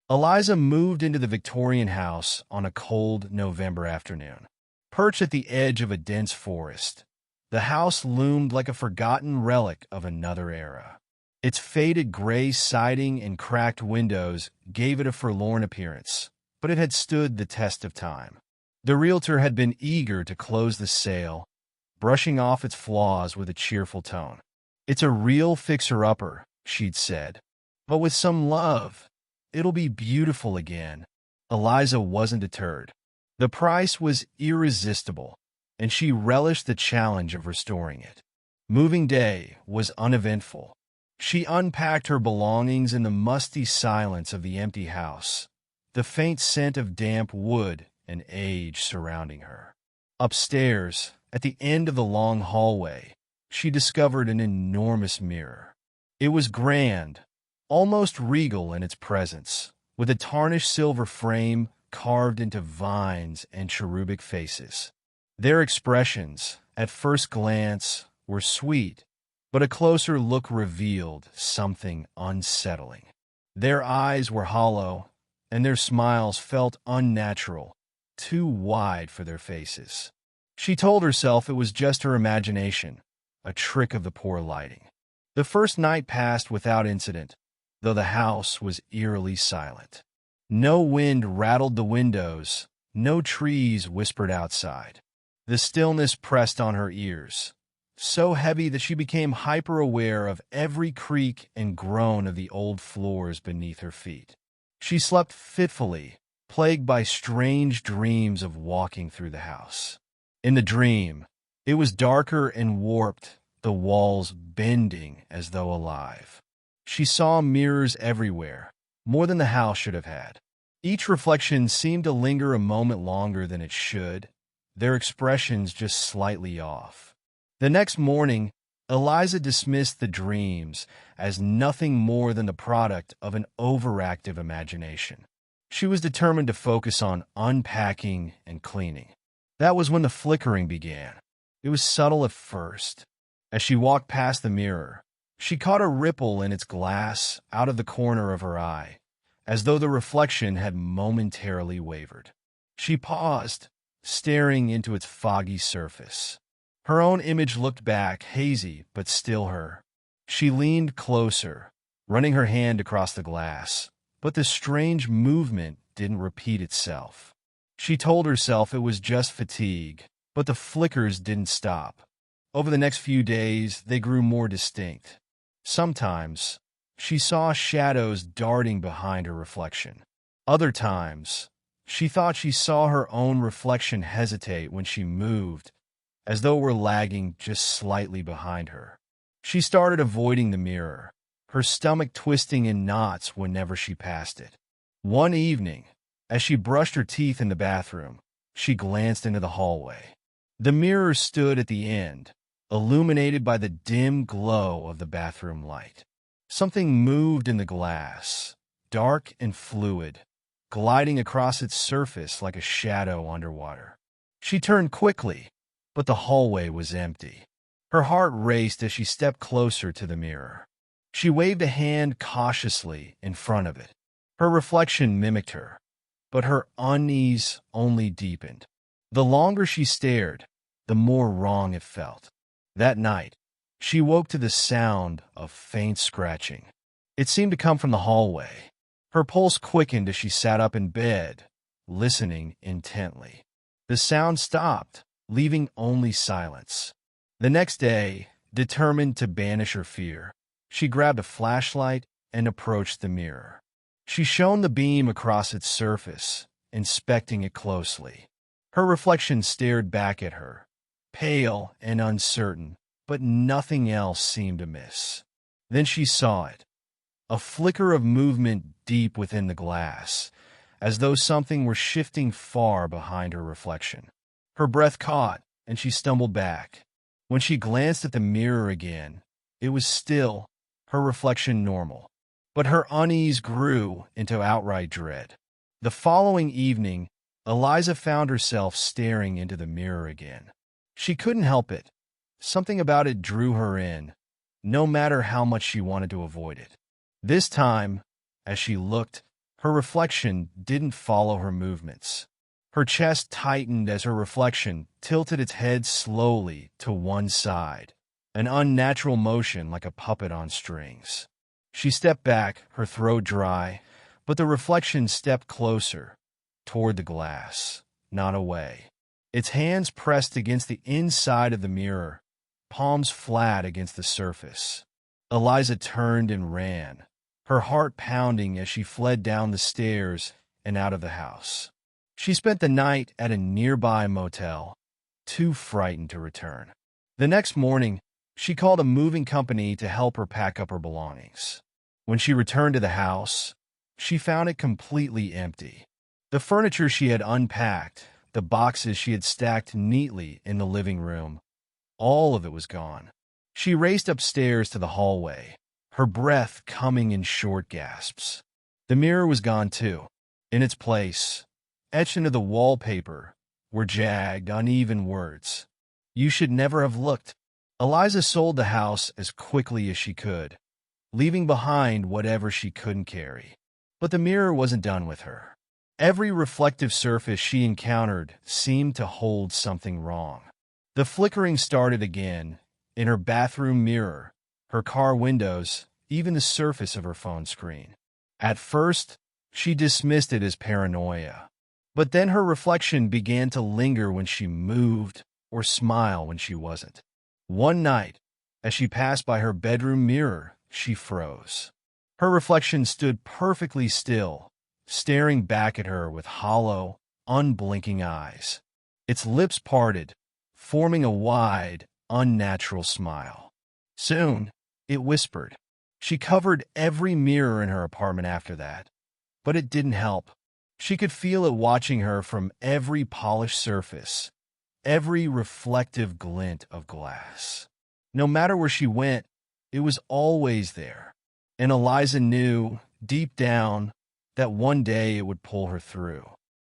Eliza moved into the Victorian house on a cold November afternoon. Perched at the edge of a dense forest, the house loomed like a forgotten relic of another era. Its faded gray siding and cracked windows gave it a forlorn appearance, but it had stood the test of time. The realtor had been eager to close the sale, brushing off its flaws with a cheerful tone. "It's a real fixer-upper," she'd said. "But with some love, it'll be beautiful again." Eliza wasn't deterred. The price was irresistible, and she relished the challenge of restoring it. Moving day was uneventful. She unpacked her belongings in the musty silence of the empty house, the faint scent of damp wood and age surrounding her. Upstairs, at the end of the long hallway, she discovered an enormous mirror. It was grand, almost regal in its presence, with a tarnished silver frame carved into vines and cherubic faces. Their expressions, at first glance, were sweet, but a closer look revealed something unsettling. Their eyes were hollow, and their smiles felt unnatural, too wide for their faces. She told herself it was just her imagination, a trick of the poor lighting. The first night passed without incident, though the house was eerily silent. No wind rattled the windows, no trees whispered outside. The stillness pressed on her ears, so heavy that she became hyper-aware of every creak and groan of the old floors beneath her feet. She slept fitfully, plagued by strange dreams of walking through the house. In the dream, it was darker and warped, the walls bending as though alive. She saw mirrors everywhere, more than the house should have had. Each reflection seemed to linger a moment longer than it should, their expressions just slightly off. The next morning, Eliza dismissed the dreams as nothing more than the product of an overactive imagination. She was determined to focus on unpacking and cleaning. That was when the flickering began. It was subtle at first. As she walked past the mirror, she caught a ripple in its glass out of the corner of her eye, as though the reflection had momentarily wavered. She paused, staring into its foggy surface. Her own image looked back, hazy but still her. She leaned closer, running her hand across the glass, but the strange movement didn't repeat itself. She told herself it was just fatigue, but the flickers didn't stop. Over the next few days, they grew more distinct. Sometimes, she saw shadows darting behind her reflection. Other times, she thought she saw her own reflection hesitate when she moved, as though it were lagging just slightly behind her. She started avoiding the mirror, her stomach twisting in knots whenever she passed it. One evening, as she brushed her teeth in the bathroom, she glanced into the hallway. The mirror stood at the end, illuminated by the dim glow of the bathroom light. Something moved in the glass, dark and fluid, gliding across its surface like a shadow underwater. She turned quickly, but the hallway was empty. Her heart raced as she stepped closer to the mirror. She waved a hand cautiously in front of it. Her reflection mimicked her, but her unease only deepened. The longer she stared, the more wrong it felt. That night, she woke to the sound of faint scratching. It seemed to come from the hallway. Her pulse quickened as she sat up in bed, listening intently. The sound stopped, leaving only silence. The next day, determined to banish her fear, she grabbed a flashlight and approached the mirror. She shone the beam across its surface, inspecting it closely. Her reflection stared back at her, pale and uncertain, but nothing else seemed amiss. Then she saw it, a flicker of movement deep within the glass, as though something were shifting far behind her reflection. Her breath caught, and she stumbled back. When she glanced at the mirror again, it was still, her reflection normal. But her unease grew into outright dread. The following evening, Eliza found herself staring into the mirror again. She couldn't help it. Something about it drew her in, no matter how much she wanted to avoid it. This time, as she looked, Her reflection didn't follow her movements. Her chest tightened as her reflection tilted its head slowly to one side, an unnatural motion like a puppet on strings. She stepped back, her throat dry, but the reflection stepped closer, toward the glass, not away. Its hands pressed against the inside of the mirror, palms flat against the surface. Eliza turned and ran, her heart pounding as she fled down the stairs and out of the house. She spent the night at a nearby motel, too frightened to return. The next morning, she called a moving company to help her pack up her belongings. When she returned to the house, she found it completely empty. The furniture she had unpacked, the boxes she had stacked neatly in the living room, all of it was gone. She raced upstairs to the hallway, her breath coming in short gasps. The mirror was gone too. In its place, etched into the wallpaper, were jagged, uneven words. "You should never have looked." Eliza sold the house as quickly as she could, leaving behind whatever she couldn't carry. But the mirror wasn't done with her. Every reflective surface she encountered seemed to hold something wrong. The flickering started again, in her bathroom mirror, her car windows, even the surface of her phone screen. At first, she dismissed it as paranoia. But then her reflection began to linger when she moved or smile when she wasn't. One night, as she passed by her bedroom mirror, she froze. Her reflection stood perfectly still, staring back at her with hollow, unblinking eyes. Its lips parted, forming a wide, unnatural smile. Soon, it whispered. She covered every mirror in her apartment after that, but it didn't help. She could feel it watching her from every polished surface, every reflective glint of glass. No matter where she went, it was always there. And Eliza knew, deep down, that one day it would pull her through.